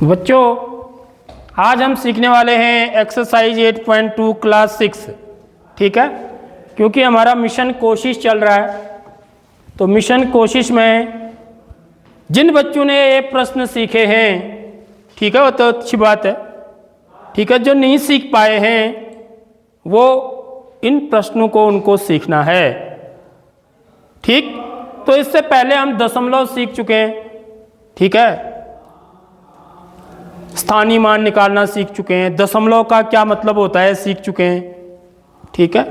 बच्चों आज हम सीखने वाले हैं एक्सरसाइज 8.2 क्लास 6। ठीक है, क्योंकि हमारा मिशन कोशिश चल रहा है, तो मिशन कोशिश में जिन बच्चों ने ये प्रश्न सीखे हैं, ठीक है, वो तो अच्छी बात है। ठीक है, जो नहीं सीख पाए हैं वो इन प्रश्नों को उनको सीखना है। ठीक, तो इससे पहले हम दशमलव सीख चुके हैं। ठीक है, स्थानीय मान निकालना सीख चुके हैं, दशमलव का क्या मतलब होता है सीख चुके हैं। ठीक है,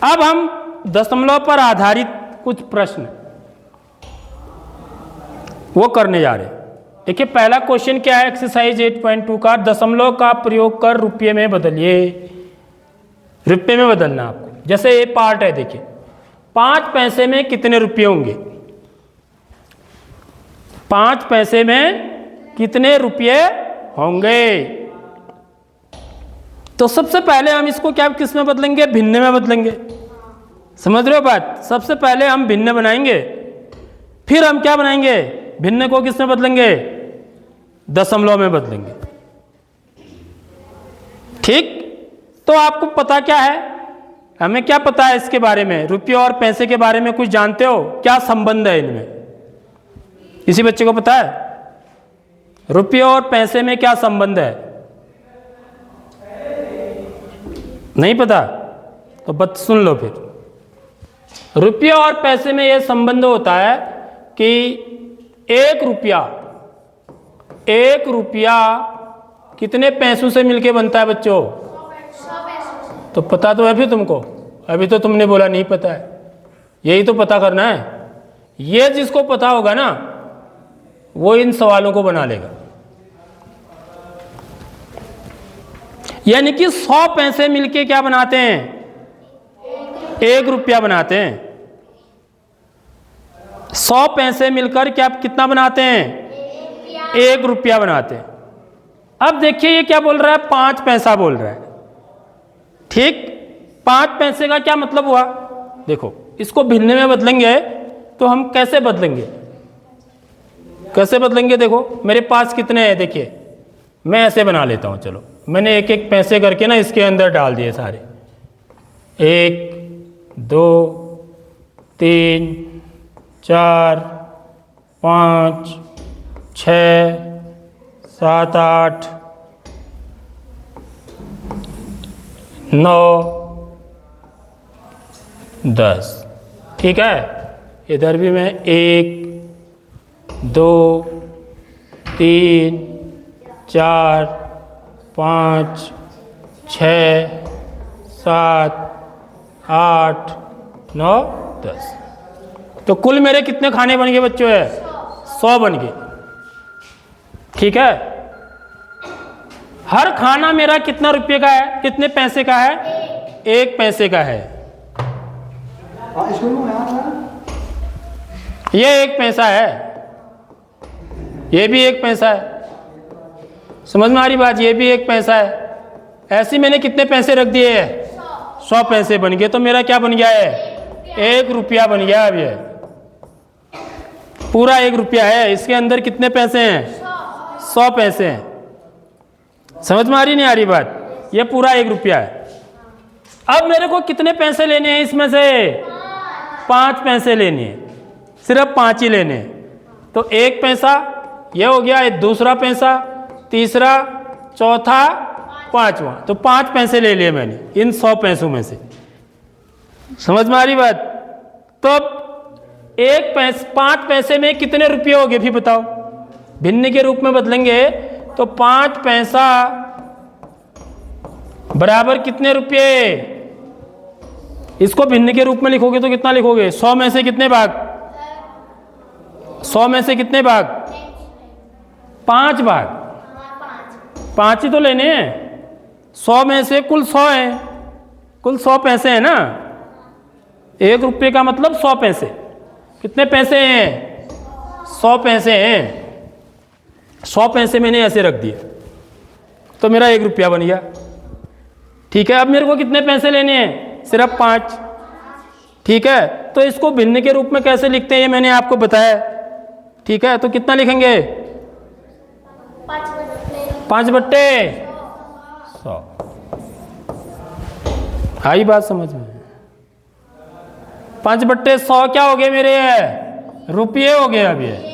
अब हम दशमलव पर आधारित कुछ प्रश्न वो करने जा रहे हैं। देखिए, पहला क्वेश्चन क्या है एक्सरसाइज 8.2 का, दशमलव का प्रयोग कर रुपये में बदलिए। रुपये में बदलना आपको। जैसे ये पार्ट है, देखिए 5 पैसे में कितने रुपये होंगे, 5 पैसे में कितने रुपये होंगे। तो सबसे पहले हम इसको क्या किस में बदलेंगे, भिन्न में बदलेंगे। समझ रहे हो बात? सबसे पहले हम भिन्न बनाएंगे, फिर हम क्या बनाएंगे, भिन्न को किस में बदलेंगे, दशमलव में बदलेंगे। ठीक, तो आपको पता क्या है, हमें क्या पता है इसके बारे में, रुपये और पैसे के बारे में कुछ जानते हो? क्या संबंध है इनमें? किसी बच्चे को पता है रुपये और पैसे में क्या संबंध है? नहीं पता? तो बत सुन लो फिर। रुपये और पैसे में यह संबंध होता है कि 1 रुपया कितने पैसों से मिलके बनता है बच्चों? 100 तो पता तो है फिर तुमको, अभी तो तुमने बोला नहीं पता है। यही तो पता करना है। ये जिसको पता होगा ना वो इन सवालों को बना लेगा। यानी कि 100 पैसे मिलके क्या बनाते हैं, 1 रुपया बनाते हैं। 100 पैसे मिलकर क्या कितना बनाते हैं, 1 रुपया बनाते हैं। अब देखिए ये क्या बोल रहा है, 5 पैसा बोल रहा है। ठीक, 5 पैसे का क्या मतलब हुआ? देखो, इसको भिन्न में बदलेंगे तो हम कैसे बदलेंगे, कैसे बदलेंगे? देखो मेरे पास कितने हैं, देखिए मैं ऐसे बना लेता हूं। चलो, मैंने 1-1 पैसे करके ना इसके अंदर डाल दिए सारे। 1 2 3 4 5 6 7 8 9 10। ठीक है, इधर भी मैं 1 2 3 4 5 6 7 8 9 10। तो कुल मेरे कितने खाने बन गए बच्चों? है 100 बन गए। ठीक है, हर खाना मेरा कितना रुपये का है, कितने पैसे का है? 1 पैसे का है। ये 1 पैसा है, ये भी 1 पैसा है। समझ में आ रही बात? ये भी 1 पैसा है। ऐसे मैंने कितने पैसे रख दिए हैं, 100 पैसे बन गए। तो मेरा क्या बन गया है, 1 रुपया बन गया। अब ये पूरा 1 रुपया है, इसके अंदर कितने पैसे हैं, 100 पैसे हैं। समझ में आ रही नहीं आ रही बात? ये पूरा 1 रुपया है। अब मेरे को कितने पैसे लेने हैं इसमें से, 5 पैसे लेने हैं, सिर्फ 5 ही लेने हैं। तो 1 पैसा ये हो गया, दूसरा पैसा, तीसरा, चौथा, 5वां। तो 5 पैसे ले लिए मैंने इन 100 पैसों में से। समझ में आ रही बात? तो 5 पैसे में कितने रुपये हो गए फिर बताओ? भिन्न के रूप में बदलेंगे तो 5 पैसा बराबर कितने रुपये? इसको भिन्न के रूप में लिखोगे तो कितना लिखोगे, 100 में से कितने भाग, 100 में से कितने भाग, 5 भाग। 5 ही तो लेने हैं। 100 में से कुल 100 है, कुल 100 पैसे हैं ना। 1 रुपये का मतलब 100 पैसे। कितने पैसे हैं, 100 पैसे हैं। 100 पैसे मैंने ऐसे रख दिए तो मेरा 1 रुपया बन गया। ठीक है, अब मेरे को कितने पैसे लेने हैं, सिर्फ 5। ठीक है, तो इसको भिन्न के रूप में कैसे लिखते हैं ये मैंने आपको बताया। ठीक है, तो कितना लिखेंगे, 5/100। आई बात समझ में? 5/100 क्या हो गए मेरे? रुपये हो गए। अब ये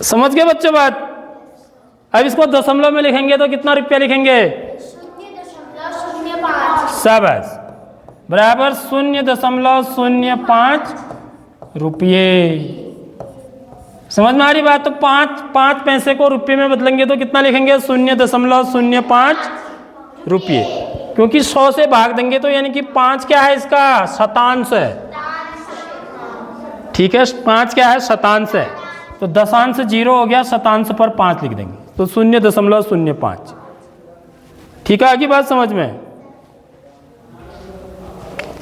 समझ गए बच्चों बात? अब इसको दशमलव में लिखेंगे तो कितना रुपया लिखेंगे? 0.05। शाबाश, बराबर 0.05 रुपये। समझ में आ रही बात? तो 5 पैसे को रुपये में बदलेंगे तो कितना लिखेंगे? 0.05 रुपये, क्योंकि 100 से भाग देंगे तो यानी कि 5 क्या है? इसका शतांश है। ठीक है, 5 क्या है? शतांश है। तो दशांश 0 हो गया, शतांश पर 5 लिख देंगे तो 0.05। ठीक है, आगे बात समझ में?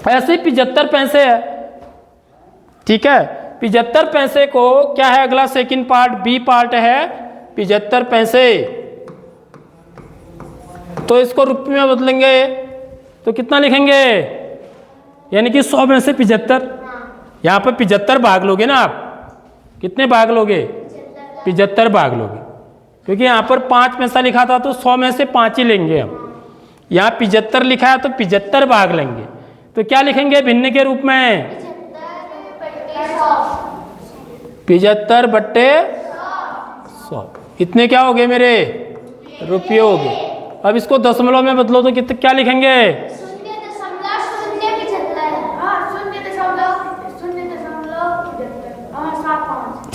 ऐसे 75 पैसे है। ठीक है, 75 पैसे को क्या है? अगला सेकंड पार्ट, बी पार्ट है 75 पैसे। तो इसको रुपये में बदलेंगे तो कितना लिखेंगे? यानी कि 100 में से 75। यहाँ पर 75 भाग लोगे ना आप? कितने भाग लोगे? 75 भाग लोगे, क्योंकि यहाँ पर 5 पैसा लिखा था तो 100 में से 5 ही लेंगे हम। यहाँ 75 लिखा है तो 75 भाग लेंगे। तो क्या लिखेंगे भिन्न के रूप में? 75/100। इतने क्या हो गए मेरे? रुपये हो गए। अब इसको दशमलव में बदलो तो कितने क्या लिखेंगे?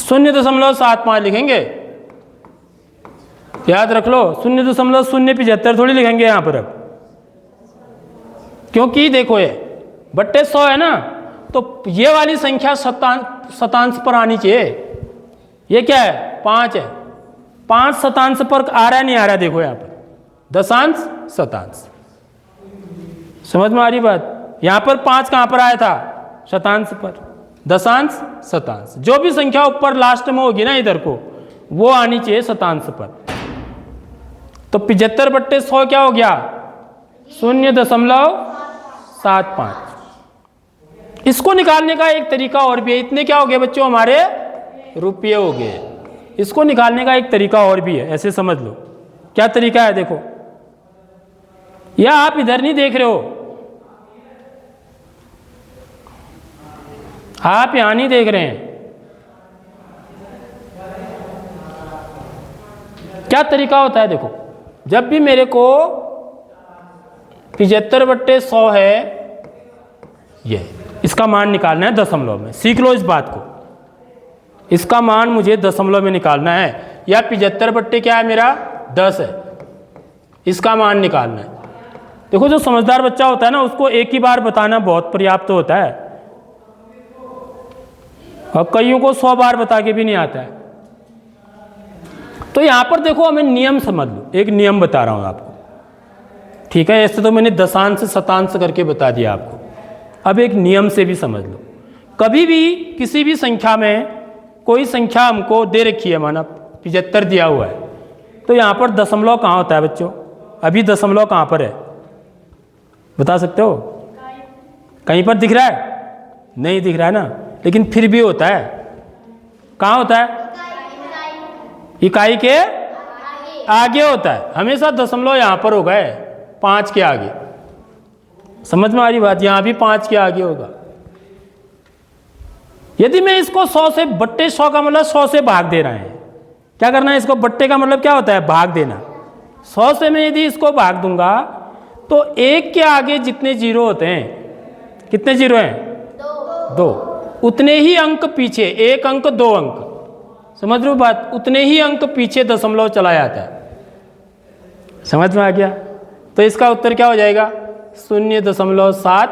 0.75 लिखेंगे। याद रख लो, 0.075 थोड़ी लिखेंगे यहाँ पर अब, क्योंकि देखो ये बट्टे 100 है ना, तो ये वाली संख्या शतांश पर आनी चाहिए। ये क्या है? 5 है। 5 शतांश पर आ रहा है नहीं आ रहा? देखो यहाँ पर दशांश शतांश। समझ में आ रही बात? यहाँ पर 5 कहाँ पर आया था? शतांश पर। दशांश शतांश, जो भी संख्या ऊपर लास्ट में होगी ना इधर को, वो आनी चाहिए शतांश पर। तो 75/100 क्या हो गया? 0.75। इसको निकालने का एक तरीका और भी है। इतने क्या हो गए बच्चों? हमारे रुपये हो गए। इसको निकालने का एक तरीका और भी है, ऐसे समझ लो। क्या तरीका है? देखो, या आप इधर नहीं देख रहे हो, आप यहां नहीं देख रहे हैं। क्या तरीका होता है? देखो, जब भी मेरे को 75/100 है, ये इसका मान निकालना है दशमलव में। सीख लो इस बात को, इसका मान मुझे दशमलव में निकालना है। या 75 क्या है मेरा? 10 है, इसका मान निकालना है। देखो, जो समझदार बच्चा होता है ना, उसको एक ही बार बताना बहुत पर्याप्त होता है, और कईयों को 100 बार बता के भी नहीं आता है। तो यहां पर देखो, हमें नियम समझ लो। एक नियम बता रहा हूं आपको, ठीक है? ऐसे तो मैंने दशांश शतांश करके बता दिया आपको। अब एक नियम से भी समझ लो। कभी भी किसी भी संख्या में कोई संख्या हमको दे रखी है, माना 75 दिया हुआ है, तो यहाँ पर दशमलव कहाँ होता है बच्चों? अभी दशमलव कहाँ पर है? बता सकते हो? कहीं पर दिख रहा है? नहीं दिख रहा है ना, लेकिन फिर भी होता है। कहाँ होता है? इकाई के आगे होता है। हमेशा दशमलव यहाँ पर होगा, 5 के आगे। समझ में आ रही बात? यहाँ भी 5 के आगे होगा। यदि मैं इसको 100 से बट्टे 100 का मतलब 100 से भाग दे रहे हैं, क्या करना है इसको? बट्टे का मतलब क्या होता है? भाग देना। 100 से मैं यदि इसको भाग दूंगा तो 1 के आगे जितने जीरो होते हैं, कितने जीरो हैं? 2। उतने ही अंक पीछे, 1 अंक 2 अंक, समझ रहे हो बात? उतने ही अंक पीछे दशमलव चला जाता है। समझ में आ गया? तो इसका उत्तर क्या हो जाएगा? 0.75।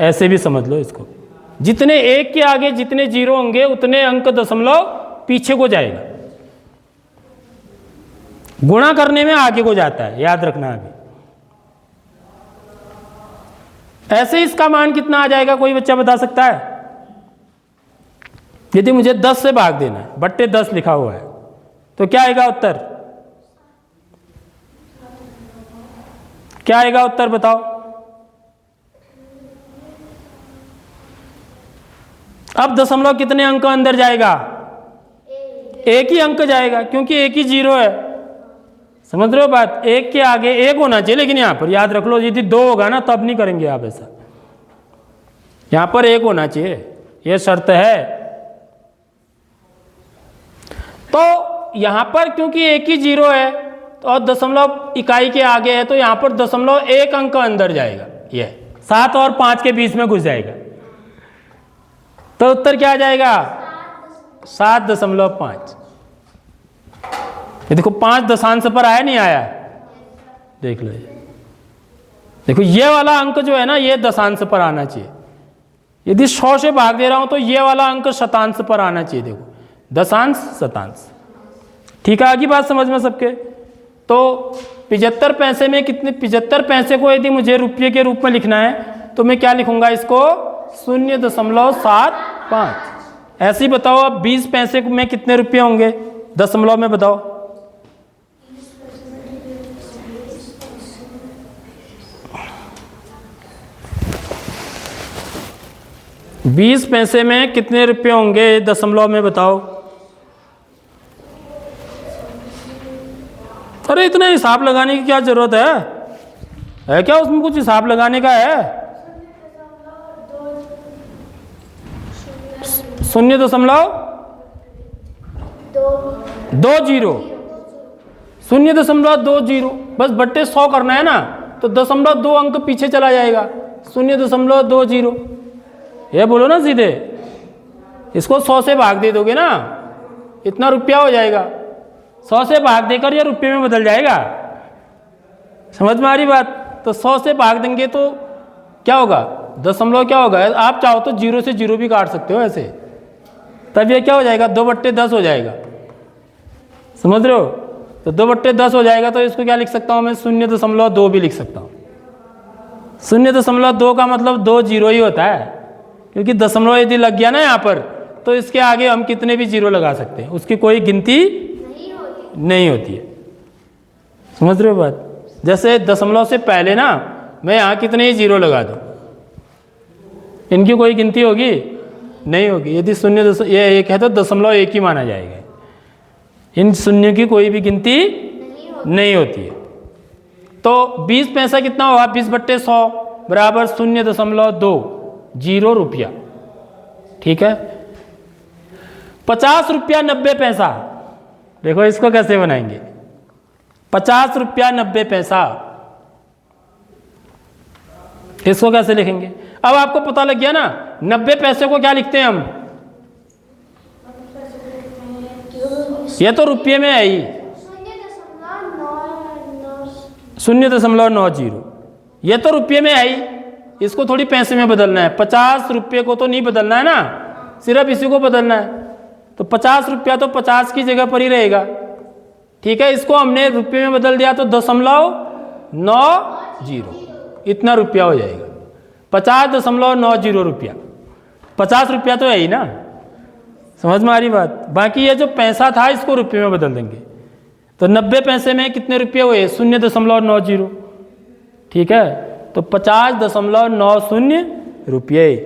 ऐसे भी समझ लो इसको। जितने 1 के आगे जितने जीरो होंगे, उतने अंक दशमलव पीछे को जाएगा। गुणा करने में आगे को जाता है, याद रखना। अभी ऐसे इसका मान कितना आ जाएगा? कोई बच्चा बता सकता है? यदि मुझे 10 से भाग देना है, बट्टे 10 लिखा हुआ है, तो क्या आएगा उत्तर? क्या आएगा उत्तर? बताओ। अब दशमलव कितने अंक अंदर जाएगा? एक ही अंक जाएगा क्योंकि एक ही जीरो है। समझ रहे हो बात? एक के आगे एक होना चाहिए, लेकिन यहाँ पर याद रख लो यदि 2 होगा ना तब नहीं करेंगे आप ऐसा, यहाँ पर एक होना चाहिए, यह शर्त है। तो यहाँ पर क्योंकि एक ही जीरो है तो और दशमलव इकाई के आगे है तो यहाँ पर 0.1 अंक अंदर जाएगा, यह 7 और 5 के बीच में घुस जाएगा। तो उत्तर क्या आ जाएगा? 7.5। ये देखो 5 दशांश पर आया नहीं आया, देख लो ये। देखो ये वाला अंक जो है ना ये दशांश पर आना चाहिए। यदि 100 से भाग दे रहा हूं तो ये वाला अंक शतांश पर आना चाहिए। देखो दशांश शतांश, ठीक है? आगे बात समझ में सबके? तो 75 पैसे में कितने, 75 पैसे को यदि मुझे रुपये के रूप में लिखना है तो मैं क्या लिखूंगा इसको? 0.75। ऐसे ही बताओ अब 20 पैसे में कितने रुपये होंगे दशमलव में, बताओ? 20 पैसे में कितने रुपये होंगे दशमलव में, बताओ? अरे इतना हिसाब लगाने की क्या जरूरत है क्या उसमें कुछ हिसाब लगाने का है? 0.20 बस बट्टे 100 करना है ना, तो 0.2 अंक पीछे चला जाएगा, 0.20। ये बोलो ना सीधे, इसको 100 से भाग दे दोगे ना इतना रुपया हो जाएगा, 100 से भाग देकर ये रुपये में बदल जाएगा। समझ में आ रही बात? तो 100 से भाग देंगे तो क्या होगा? दशमलव क्या होगा? आप चाहो तो 0 से 0 भी काट सकते हो ऐसे, तब ये क्या हो जाएगा? 2/10 हो जाएगा। समझ रहे हो? तो 2/10 हो जाएगा, तो इसको क्या लिख सकता हूँ मैं? 0.2 भी लिख सकता हूँ। 0.2 का मतलब 2 जीरो ही होता है, क्योंकि दशमलव यदि लग गया ना यहाँ पर तो इसके आगे हम कितने भी जीरो लगा सकते हैं, उसकी कोई गिनती नहीं होती है। समझ रहे हो बात? जैसे दशमलव से पहले ना मैं यहाँ कितने ही जीरो लगा दूँ, इनकी कोई गिनती होगी? नहीं होगी। यदि 0.1 है तो 0.1 ही माना जाएगा, इन शून्य की कोई भी गिनती नहीं होती है। तो 20 पैसा कितना होगा? 20/100 बराबर 0.2 रुपया, ठीक है? 50 रुपया 90 पैसा, देखो इसको कैसे बनाएंगे? 50 रुपया 90 पैसा, इसको कैसे लिखेंगे? अब आपको पता लग गया ना 90 पैसे को क्या लिखते हैं हम? ये तो रुपये में है ही, 0.90। ये तो रुपये में है ही, इसको थोड़ी पैसे में बदलना है। 50 रुपये को तो नहीं बदलना है ना, सिर्फ इसी को बदलना है। तो 50 रुपया तो 50 की जगह पर ही रहेगा, ठीक है? इसको हमने रुपये में बदल दिया तो 0.90 इतना रुपया हो जाएगा। 50.90 रुपया, 50 रुपया तो है ही ना। समझ में आ रही बात? बाकी ये जो पैसा था इसको रुपये में बदल देंगे। तो 90 पैसे में कितने रुपये हुए? 0.90, ठीक है? तो 50.90 रुपये,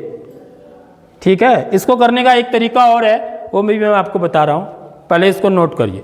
ठीक है? इसको करने का एक तरीका और है, वो भी मैं आपको बता रहा हूँ, पहले इसको नोट करिए।